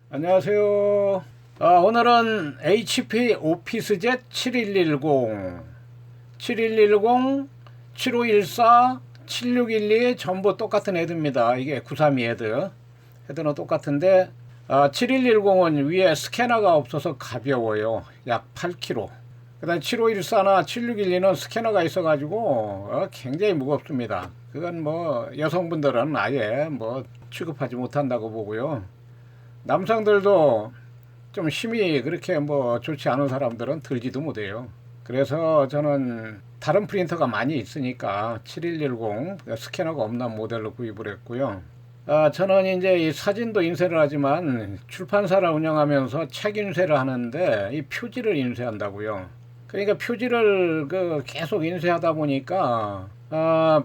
안녕하세요. 오늘은 HP 오피스젯 7110, 7514, 7612 전부 똑같은 헤드입니다. 이게 932 헤드. 헤드는 똑같은데 7110은 위에 스캐너가 없어서 가벼워요. 약 8kg. 그 다음 7514나 7612는 스캐너가 있어가지고 굉장히 무겁습니다. 그건 뭐 여성분들은 아예 뭐 취급하지 못한다고 보고요. 남성들도 좀 힘이 그렇게 뭐 좋지 않은 사람들은 들지도 못해요. 그래서 저는 다른 프린터가 많이 있으니까 7110 스캐너가 없는 모델로 구입을 했고요. 저는 이제 이 사진도 인쇄를 하지만 출판사를 운영하면서 책 인쇄를 하는데 이 표지를 인쇄한다고요. 그러니까 표지를 계속 인쇄하다 보니까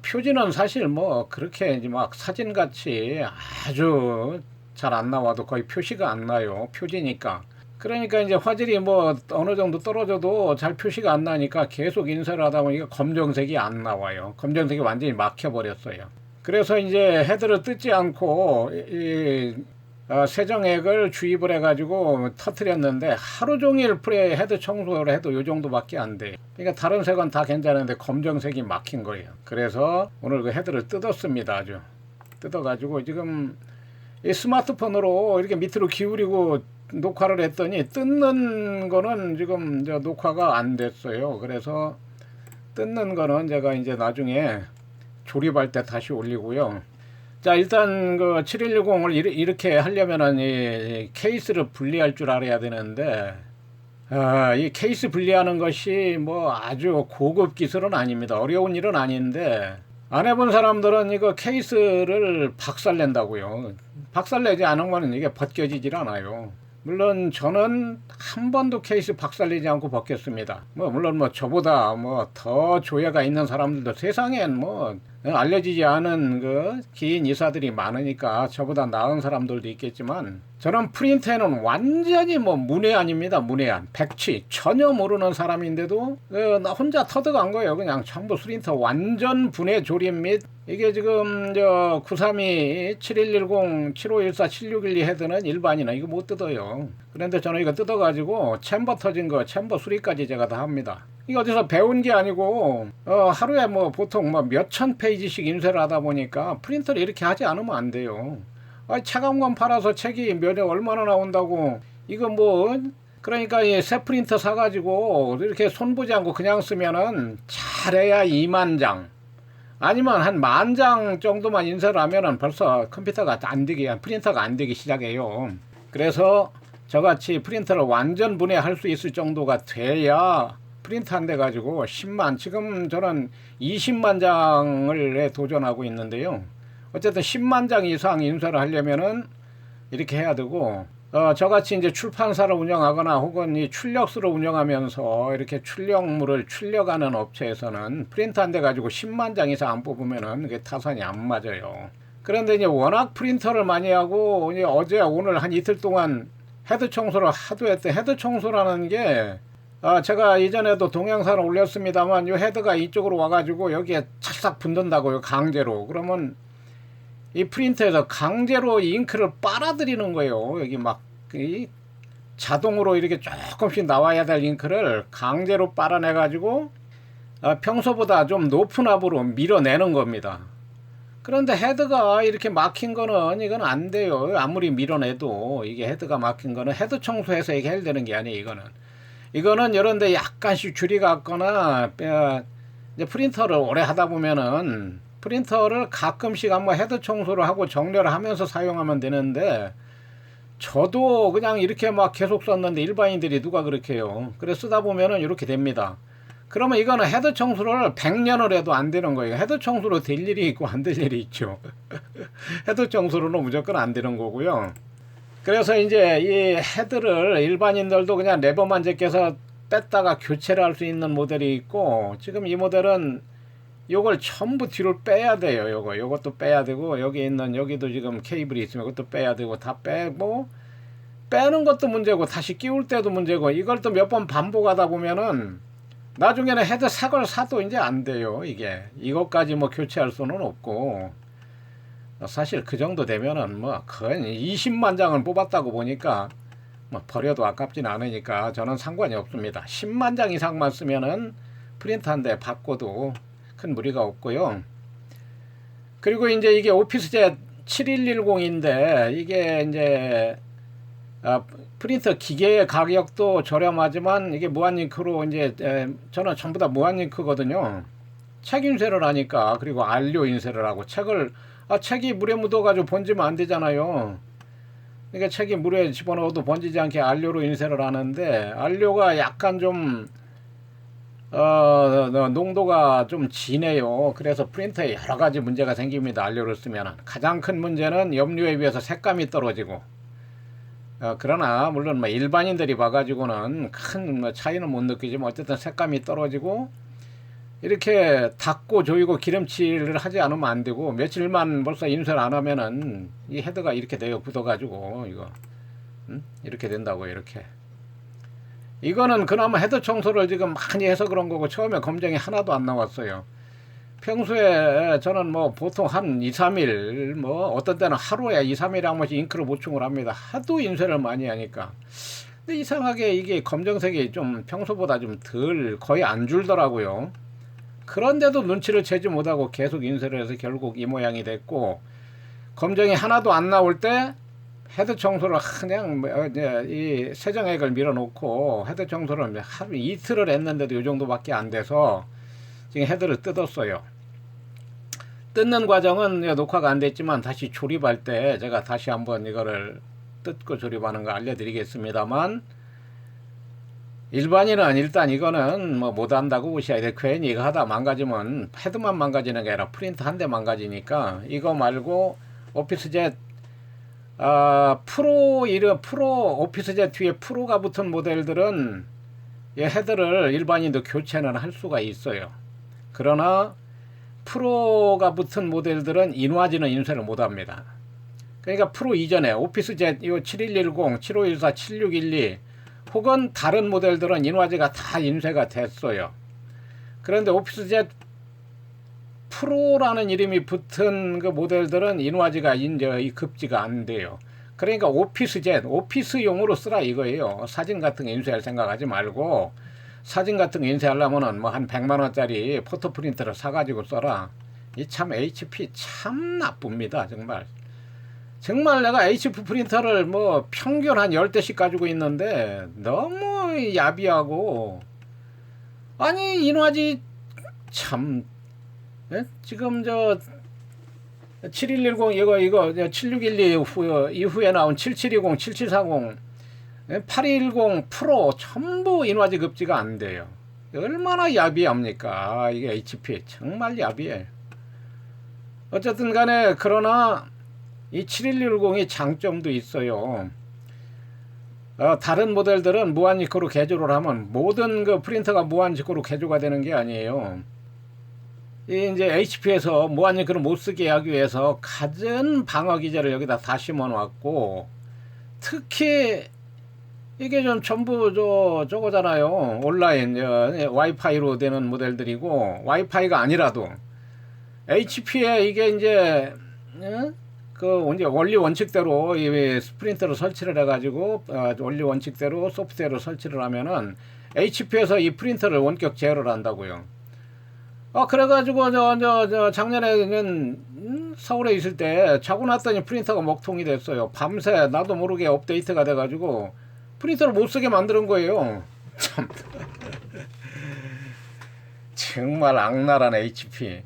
표지는 사실 뭐 그렇게 이제 막 사진같이 아주 잘 안 나와도 거의 표시가 안 나요. 표지니까. 그러니까 이제 화질이 뭐 어느 정도 떨어져도 잘 표시가 안 나니까 계속 인쇄를 하다 보니까 검정색이 안 나와요. 검정색이 완전히 막혀버렸어요. 그래서 이제 헤드를 뜯지 않고 세정액을 주입을 해가지고 터트렸는데 하루 종일 프레 헤드 청소를 해도 이 정도밖에 안 돼요. 그러니까 다른 색은 다 괜찮은데 검정색이 막힌 거예요. 그래서 오늘 그 헤드를 뜯었습니다. 아주 뜯어가지고 지금 이 스마트폰으로 이렇게 밑으로 기울이고 녹화를 했더니 뜯는 거는 지금 녹화가 안 됐어요. 그래서 뜯는 거는 제가 이제 나중에 조립할 때 다시 올리고요. 자, 일단 그 7110을 이렇게 하려면은 이 케이스를 분리할 줄 알아야 되는데 이 케이스 분리하는 것이 뭐 아주 고급 기술은 아닙니다. 어려운 일은 아닌데 안 해본 사람들은 이거 케이스를 박살낸다고요. 박살내지 않으면 이게 벗겨지질 않아요. 물론 저는 한 번도 케이스 박살내지 않고 벗겼습니다. 물론 저보다 더 조예가 있는 사람들도 세상엔 알려지지 않은 그 기인 이사들이 많으니까 저보다 나은 사람들도 있겠지만 저는 프린터에는 완전히 문외한입니다. 문외한 백치 전혀 모르는 사람인데도 나 혼자 터득한 거예요. 그냥 전부 프린터 완전 분해 조립 및 이게 지금 932, 7110, 7514, 7612 헤드는 일반이나 이거 못 뜯어요. 그런데 저는 이거 뜯어가지고 챔버 터진 거 챔버 수리까지 제가 다 합니다. 이거 어디서 배운 게 아니고 하루에 보통 몇천 페이지씩 인쇄를 하다 보니까 프린터를 이렇게 하지 않으면 안 돼요. 차감관 팔아서 책이 몇에 얼마나 나온다고 이거 그러니까 이 새 프린터 사가지고 이렇게 손보지 않고 그냥 쓰면은 잘해야 2만 장 아니면 한 10,000장 정도만 인쇄를 하면은 벌써 컴퓨터가 안 되게 프린터가 안 되기 시작해요. 그래서 저같이 프린터를 완전 분해할 수 있을 정도가 돼야 프린터 한 대 가지고 10만 지금 저는 20만 장을 도전하고 있는데요. 어쨌든 10만 장 이상 인쇄를 하려면은 이렇게 해야 되고 저같이 이제 출판사를 운영하거나 혹은 이 출력소를 운영하면서 이렇게 출력물을 출력하는 업체에서는 프린터 한 대 가지고 10만 장 이상 안 뽑으면은 그게 타산이 안 맞아요. 그런데 이제 워낙 프린터를 많이 하고 이제 어제 오늘 한 이틀 동안 헤드 청소를 하도 했대. 헤드 청소라는 게 제가 이전에도 동영상을 올렸습니다만 이 헤드가 이쪽으로 와가지고 여기에 착착 붙는다고요. 강제로. 그러면 이 프린터에서 강제로 잉크를 빨아들이는 거예요. 여기 자동으로 이렇게 조금씩 나와야 될 잉크를 강제로 빨아내가지고 평소보다 좀 높은 압으로 밀어내는 겁니다. 그런데 헤드가 이렇게 막힌 거는 이건 안 돼요. 아무리 밀어내도 이게 헤드가 막힌 거는 헤드 청소해서 이게 해결되는 게 아니에요. 이거는 이런데 약간씩 줄이 갔거나 이제 프린터를 오래 하다 보면은 프린터를 가끔씩 한번 헤드 청소를 하고 정렬을 하면서 사용하면 되는데 저도 그냥 이렇게 계속 썼는데 일반인들이 누가 그렇게 해요. 그래 쓰다 보면은 이렇게 됩니다. 그러면 이거는 헤드 청소를 100년을 해도 안 되는 거예요. 헤드 청소로 될 일이 있고 안 될 일이 있죠. 헤드 청소로는 무조건 안 되는 거고요. 그래서 이제 이 헤드를 일반인들도 그냥 레버만 제껴서 뺐다가 교체를 할 수 있는 모델이 있고 지금 이 모델은 요걸 전부 뒤로 빼야 돼요. 요것도 빼야 되고 여기 있는 여기도 지금 케이블이 있으면 그것도 빼야 되고 다 빼고 빼는 것도 문제고 다시 끼울 때도 문제고 이걸 또 몇 번 반복하다 보면은 나중에는 헤드 새 걸 사도 이제 안 돼요. 이것까지 교체할 수는 없고 사실 그 정도 되면은 뭐 거의 20만 장을 뽑았다고 보니까 뭐 버려도 아깝진 않으니까 저는 상관이 없습니다. 10만 장 이상만 쓰면은 프린터 한 대 바꿔도 큰 무리가 없고요. 그리고 이제 이게 오피스젯 7110인데 이게 이제 프린터 기계의 가격도 저렴하지만 이게 무한잉크로 이제 저는 전부 다 무한잉크거든요. 책 인쇄를 하니까. 그리고 안료 인쇄를 하고 책이 물에 묻어가지고 번지면 안 되잖아요. 그러니까 책이 물에 집어넣어도 번지지 않게 안료로 인쇄를 하는데 안료가 약간 좀 농도가 좀 진해요. 그래서 프린터에 여러 가지 문제가 생깁니다. 안료를 쓰면 가장 큰 문제는 염료에 비해서 색감이 떨어지고 그러나 물론 뭐 일반인들이 봐가지고는 큰 뭐 차이는 못 느끼지만 어쨌든 색감이 떨어지고 이렇게 닦고 조이고 기름칠을 하지 않으면 안 되고 며칠만 벌써 인쇄를 안 하면은 이 헤드가 이렇게 돼요. 굳어가지고 이거 이렇게 된다고. 이렇게 이거는 그나마 헤드 청소를 지금 많이 해서 그런 거고 처음에 검정이 하나도 안 나왔어요. 평소에 저는 뭐 보통 한 2, 3일 뭐 어떤 때는 하루에 2, 3일에 한 번씩 잉크를 보충을 합니다. 하도 인쇄를 많이 하니까. 근데 이상하게 이게 검정색이 좀 평소보다 좀 덜 거의 안 줄더라고요. 그런데도 눈치를 채지 못하고 계속 인쇄를 해서 결국 이 모양이 됐고, 검정이 하나도 안 나올 때 헤드 청소를 그냥 이 세정액을 밀어놓고 헤드 청소를 하루 이틀을 했는데도 이 정도밖에 안 돼서 지금 헤드를 뜯었어요. 뜯는 과정은 녹화가 안 됐지만 다시 조립할 때 제가 다시 한번 이거를 뜯고 조립하는 거 알려드리겠습니다만, 일반인은 일단 이거는 뭐 못한다고 보셔야 돼. 괜히 이거 하다 망가지면 헤드만 망가지는 게 아니라 프린터 한 대 망가지니까 이거 말고 오피스젯 프로 오피스젯 뒤에 프로가 붙은 모델들은 이 헤드를 일반인도 교체는 할 수가 있어요. 그러나 프로가 붙은 모델들은 인화지는 인쇄를 못합니다. 그러니까 프로 이전에 오피스젯 7110, 7514, 7612 혹은 다른 모델들은 인화지가 다 인쇄가 됐어요. 그런데 오피스젯 프로라는 이름이 붙은 그 모델들은 인화지가 이제 급지가 안 돼요. 그러니까 오피스젯, 오피스용으로 쓰라 이거예요. 사진 같은 거 인쇄할 생각하지 말고, 사진 같은 거 인쇄하려면은 뭐 한 100만 원짜리 포토 프린터를 사가지고 써라. 이 참 HP 참 나쁩니다. 정말 내가 HP 프린터를 뭐 평균 한 10대씩 가지고 있는데 너무 야비하고, 아니 인화지 참 지금 저 7110 이거 7612 이후에 나온 7720, 7740, 8210 프로 전부 인화지 급지가 안 돼요. 얼마나 야비합니까? 이게 HP 정말 야비해. 어쨌든 간에 그러나 이 7110이 장점도 있어요. 다른 모델들은 무한직구로 개조를 하면 모든 그 프린터가 무한직구로 개조가 되는 게 아니에요. 이제 HP에서 무한직구를 못 쓰게 하기 위해서 갖은 방어 기제를 여기다 다 심어 놨고, 특히 이게 좀 전부 저거잖아요. 온라인 와이파이로 되는 모델들이고, 와이파이가 아니라도 HP에 이게 이제 이제 원리 원칙대로 이 프린터를 설치를 해가지고 원리 원칙대로 소프트웨어를 설치를 하면은 HP에서 이 프린터를 원격 제어를 한다고요. 그래가지고 작년에는 서울에 있을 때 자고 났더니 프린터가 먹통이 됐어요. 밤새 나도 모르게 업데이트가 돼가지고 프린터를 못 쓰게 만드는 거예요. 참 정말 악랄한 HP.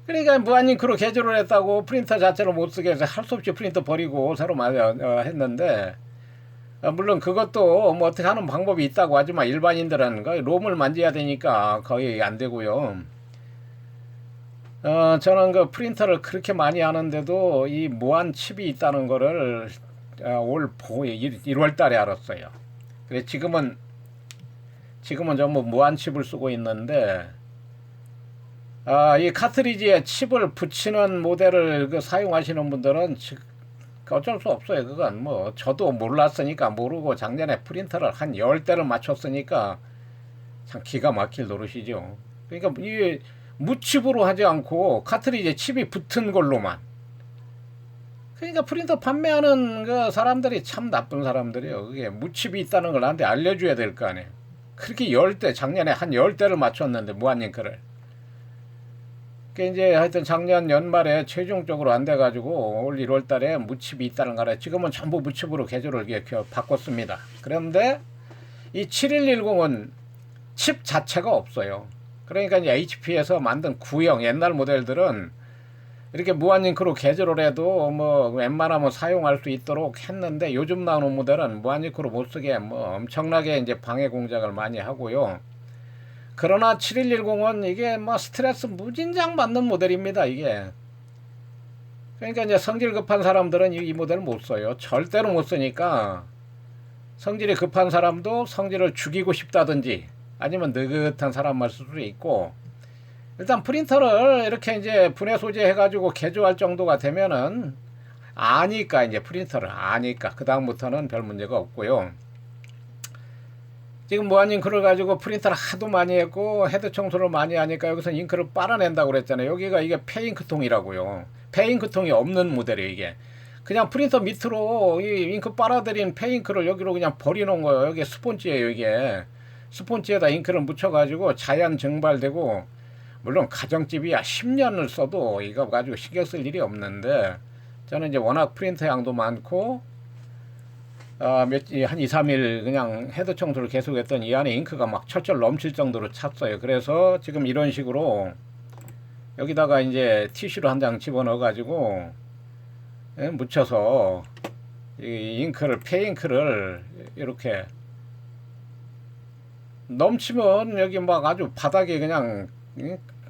그러니까 무한잉크로 개조를 했다고 프린터 자체를 못 쓰게 해서 할 수 없이 프린터 버리고 새로 했는데, 물론 그것도 뭐 어떻게 하는 방법이 있다고 하지만 일반인들은 거의 롬을 만져야 되니까 거의 안 되고요. 저는 그 프린터를 그렇게 많이 하는데도 이 무한 칩이 있다는 거를 올 1월 달에 알았어요. 그래 지금은 전부 무한 칩을 쓰고 있는데, 이 카트리지에 칩을 붙이는 모델을 사용하시는 분들은 어쩔 수 없어요. 그건 뭐 저도 몰랐으니까 모르고 작년에 프린터를 한 10대를 맞췄으니까 참 기가 막힐 노릇이죠. 그러니까 이 무칩으로 하지 않고 카트리지에 칩이 붙은 걸로만, 그러니까 프린터 판매하는 그 사람들이 참 나쁜 사람들이에요. 그게 무칩이 있다는 걸 나한테 알려줘야 될 거 아니에요. 그렇게 10대, 작년에 한 10대를 맞췄는데, 무한링크를. 그 이제 하여튼 작년 연말에 최종적으로 안 돼가지고 올 1월 달에 무칩이 있다는 거라 지금은 전부 무칩으로 개조를 이렇게 바꿨습니다. 그런데 이 7110은 칩 자체가 없어요. 그러니까 이제 HP에서 만든 구형 옛날 모델들은 이렇게 무한링크로 개조를 해도 뭐 웬만하면 사용할 수 있도록 했는데 요즘 나오는 모델은 무한링크로 못 쓰게 뭐 엄청나게 이제 방해 공작을 많이 하고요. 그러나 7110은 이게 뭐 스트레스 무진장 받는 모델입니다, 이게. 그러니까 이제 성질 급한 사람들은 이 모델을 못 써요. 절대로 못 쓰니까 성질이 급한 사람도 성질을 죽이고 싶다든지 아니면 느긋한 사람만 쓸 수 있고, 일단 프린터를 이렇게 이제 분해 소재 해가지고 개조할 정도가 되면은 아니까 이제 프린터를 아니까 그 다음부터는 별 문제가 없고요. 지금 무한잉크를 가지고 프린터를 하도 많이 했고 헤드 청소를 많이 하니까 여기서 잉크를 빨아낸다고 그랬잖아요. 여기가 이게 폐잉크통이라고요. 폐잉크통이 없는 모델이에요, 이게. 그냥 프린터 밑으로 이 잉크 빨아들인 폐잉크를 여기로 그냥 버리는 거예요. 여기 스폰지예요, 이게. 스폰지에다 잉크를 묻혀가지고 자연 증발되고, 물론 가정집이야 10년을 써도 이거 가지고 신경 쓸 일이 없는데, 저는 이제 워낙 프린터 양도 많고 한 2, 3일 그냥 헤드 청소를 계속했더니 이 안에 잉크가 막 철철 넘칠 정도로 찼어요. 그래서 지금 이런 식으로 여기다가 이제 티슈를 한 장 집어넣어 가지고 묻혀서 이 잉크를 폐잉크를 이렇게 넘치면 여기 막 아주 바닥에 그냥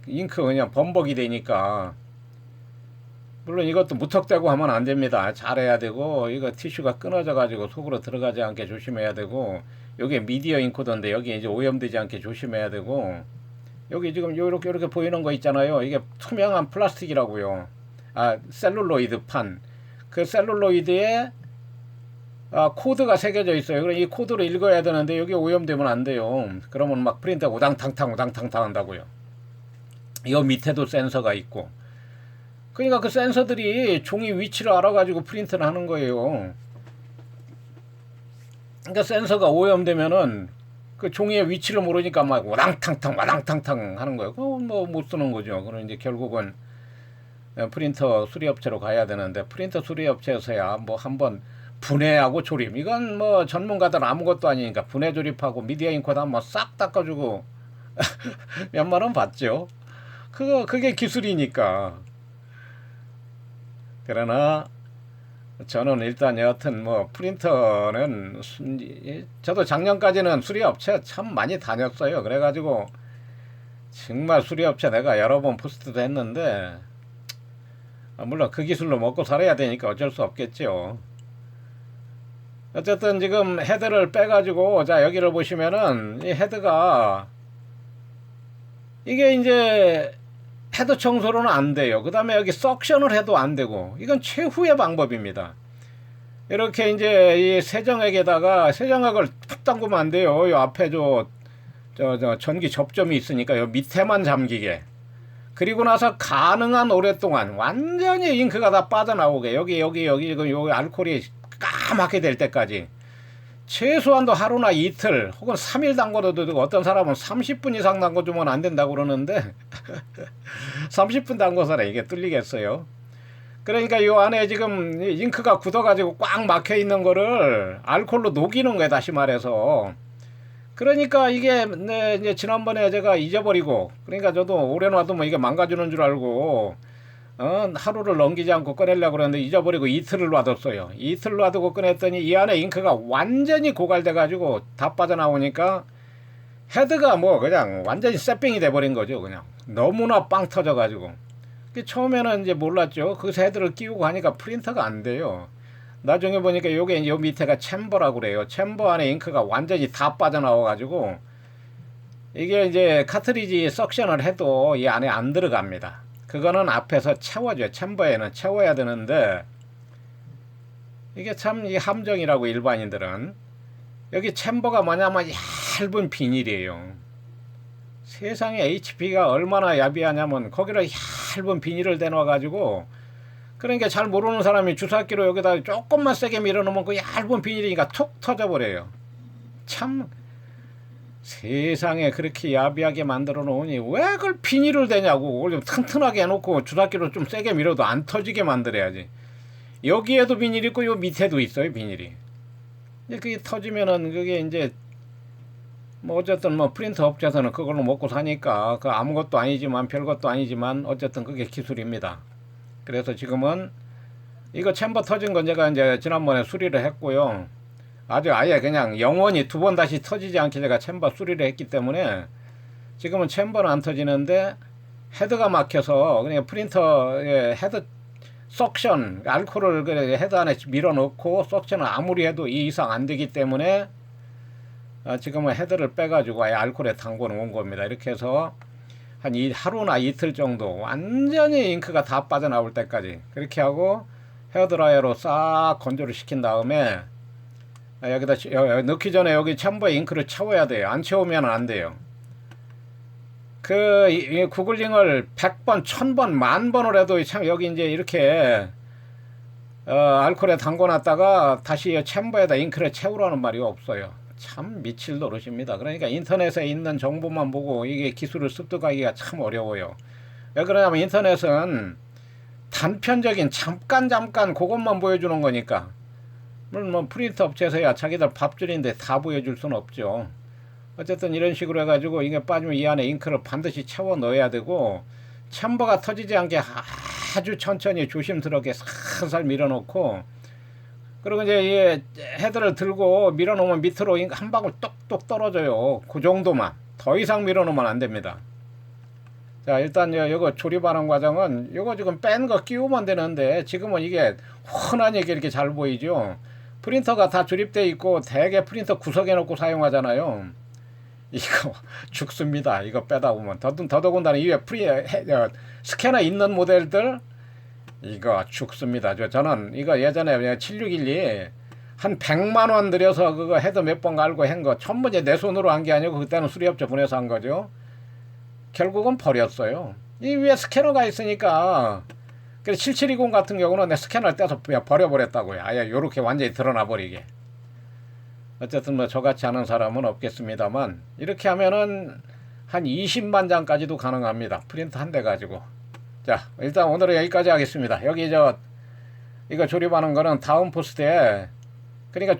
잉크 그냥 범벅이 되니까, 물론 이것도 무턱대고 하면 안 됩니다. 잘해야 되고, 이거 티슈가 끊어져 가지고 속으로 들어가지 않게 조심해야 되고, 여기 미디어 잉크던데 여기 이제 오염되지 않게 조심해야 되고, 여기 지금 요렇게 보이는 거 있잖아요. 이게 투명한 플라스틱이라고요. 셀룰로이드 판. 그 셀룰로이드에 코드가 새겨져 있어요. 그럼 이 코드를 읽어야 되는데 여기 오염되면 안 돼요. 그러면 막 프린터 우당탕탕 한다고요. 이 밑에도 센서가 있고. 그러니까 그 센서들이 종이 위치를 알아가지고 프린트를 하는 거예요. 그러니까 센서가 오염되면은 그 종이의 위치를 모르니까 막 와당탕탕 하는 거예요. 그건 뭐 못 쓰는 거죠. 그럼 이제 결국은 프린터 수리업체로 가야 되는데, 프린터 수리업체에서야 뭐 한번 분해하고 조립, 이건 뭐 전문가들 아무것도 아니니까 분해 조립하고 미디어 잉크도 한번 싹 닦아주고 몇만 원 받죠. 그게 기술이니까. 그러나 저는 일단 여하튼 뭐 프린터는 저도 작년까지는 수리업체 참 많이 다녔어요. 그래가지고 정말 수리업체 내가 여러 번 포스트도 했는데, 물론 그 기술로 먹고 살아야 되니까 어쩔 수 없겠죠. 어쨌든 지금 헤드를 빼가지고, 자 여기를 보시면은 이 헤드가 이게 이제 헤드 청소로는 안 돼요. 그 다음에 여기 석션을 해도 안 되고, 이건 최후의 방법입니다. 이렇게 이제 이 세정액에다가 세정액을 푹 담그면 안 돼요. 이 앞에 저 전기 접점이 있으니까 요 밑에만 잠기게. 그리고 나서 가능한 오랫동안 완전히 잉크가 다 빠져나오게, 여기 알코올이 까맣게 될 때까지 최소한도 하루나 이틀 혹은 3일 담궈도 되고, 어떤 사람은 30분 이상 담궈주면 안 된다고 그러는데 30분 담궈서는 이게 뚫리겠어요. 그러니까 이 안에 지금 잉크가 굳어가지고 꽉 막혀 있는 거를 알코올로 녹이는 거예요, 다시 말해서. 그러니까 이게 이제 지난번에 제가 잊어버리고, 그러니까 저도 오래 놔도 뭐 이게 망가지는 줄 알고 하루를 넘기지 않고 꺼내려고 그랬는데 잊어버리고 이틀을 놔뒀어요. 이틀 놔두고 꺼냈더니 이 안에 잉크가 완전히 고갈돼 가지고 다 빠져나오니까 헤드가 뭐 그냥 완전히 쇠병이 돼버린 거죠. 그냥 너무나 빵 터져 가지고. 처음에는 이제 몰랐죠. 그래서 헤드를 끼우고 하니까 프린터가 안 돼요. 나중에 보니까 요게 요 밑에가 챔버라고 그래요. 챔버 안에 잉크가 완전히 다 빠져나와 가지고 이게 이제 카트리지 석션을 해도 이 안에 안 들어갑니다. 그거는 앞에서 채워줘요. 챔버에는 채워야 되는데, 이게 참 이 함정이라고. 일반인들은 여기 챔버가 뭐냐면 얇은 비닐이에요. 세상에 HP가 얼마나 야비하냐면 거기를 얇은 비닐을 대놔 가지고 그러니까 잘 모르는 사람이 주사기로 여기다 조금만 세게 밀어놓으면 그 얇은 비닐이니까 툭 터져버려요. 참 세상에 그렇게 야비하게 만들어 놓으니 왜 그걸 비닐을 대냐고. 그걸 좀 튼튼하게 해놓고 주사기로 좀 세게 밀어도 안 터지게 만들어야지. 여기에도 비닐이 있고 요 밑에도 있어요, 비닐이. 이제 그게 터지면은 그게 이제 뭐 어쨌든 뭐 프린터 업체에서는 그걸로 먹고 사니까 그 아무것도 아니지만 별것도 아니지만 어쨌든 그게 기술입니다. 그래서 지금은 이거 챔버 터진 건 제가 이제 지난번에 수리를 했고요. 아주 아예 그냥 영원히 두 번 다시 터지지 않게 제가 챔버 수리를 했기 때문에 지금은 챔버는 안 터지는데 헤드가 막혀서 그냥 프린터의 헤드 석션 알코올을 그 헤드 안에 밀어 넣고 석션을 아무리 해도 이 이상 안 되기 때문에 지금은 헤드를 빼가지고 아예 알코올에 담궈 놓은 겁니다. 이렇게 해서 한 하루나 이틀 정도 완전히 잉크가 다 빠져나올 때까지 그렇게 하고 헤어드라이어로 싹 건조를 시킨 다음에 여기다 넣기 전에 여기 챔버에 잉크를 채워야 돼요. 안 채우면 안 돼요. 그 구글링을 100번, 1000번, 10,000번을 해도 참 여기 이제 이렇게 알코올에 담궈놨다가 다시 챔버에다 잉크를 채우라는 말이 없어요. 참 미칠 노릇입니다. 그러니까 인터넷에 있는 정보만 보고 이게 기술을 습득하기가 참 어려워요. 왜 그러냐면 인터넷은 단편적인 잠깐 그것만 보여주는 거니까. 물론 뭐 프린터 업체에서야 자기들 밥줄인데 다 보여줄 수는 없죠. 어쨌든 이런 식으로 해가지고 이게 빠지면 이 안에 잉크를 반드시 채워 넣어야 되고 챔버가 터지지 않게 아주 천천히 조심스럽게 살살 밀어놓고 그리고 이제 이 헤드를 들고 밀어놓으면 밑으로 한 방울 똑똑 떨어져요. 그 정도만. 더 이상 밀어놓으면 안 됩니다. 자, 일단 이거 조립하는 과정은 이거 지금 뺀 거 끼우면 되는데 지금은 이게 훤하게 이렇게 잘 보이죠. 프린터가 다 조립되어 있고 대개 프린터 구석에 놓고 사용하잖아요. 이거 죽습니다. 이거 빼다 보면 더더군다나 이게 스캐너 있는 모델들 이거 죽습니다. 저는 이거 예전에 7612 한 100만원 들여서 그거 헤드 몇 번 갈고 한 거 전부 내 손으로 한 게 아니고 그때는 수리업체 보내서 한 거죠. 결국은 버렸어요. 이 위에 스캐너가 있으니까. 그래서 7720 같은 경우는 내 스캐너를 떼서 버려버렸다고요. 아예 요렇게 완전히 드러나 버리게. 어쨌든 뭐 저같이 하는 사람은 없겠습니다만 이렇게 하면은 한 20만 장까지도 가능합니다. 프린터 한 대 가지고. 자, 일단 오늘은 여기까지 하겠습니다. 여기 이거 조립하는 거는 다운 포스트에 그러니까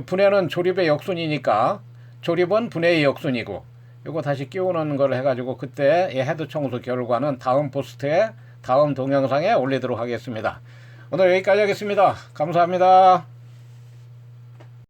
분해는 조립의 역순이니까 조립은 분해의 역순이고 이거 다시 끼우는 걸 해가지고 그때 이 헤드 청소 결과는 다음 포스트에 다음 동영상에 올리도록 하겠습니다. 오늘 여기까지 하겠습니다. 감사합니다.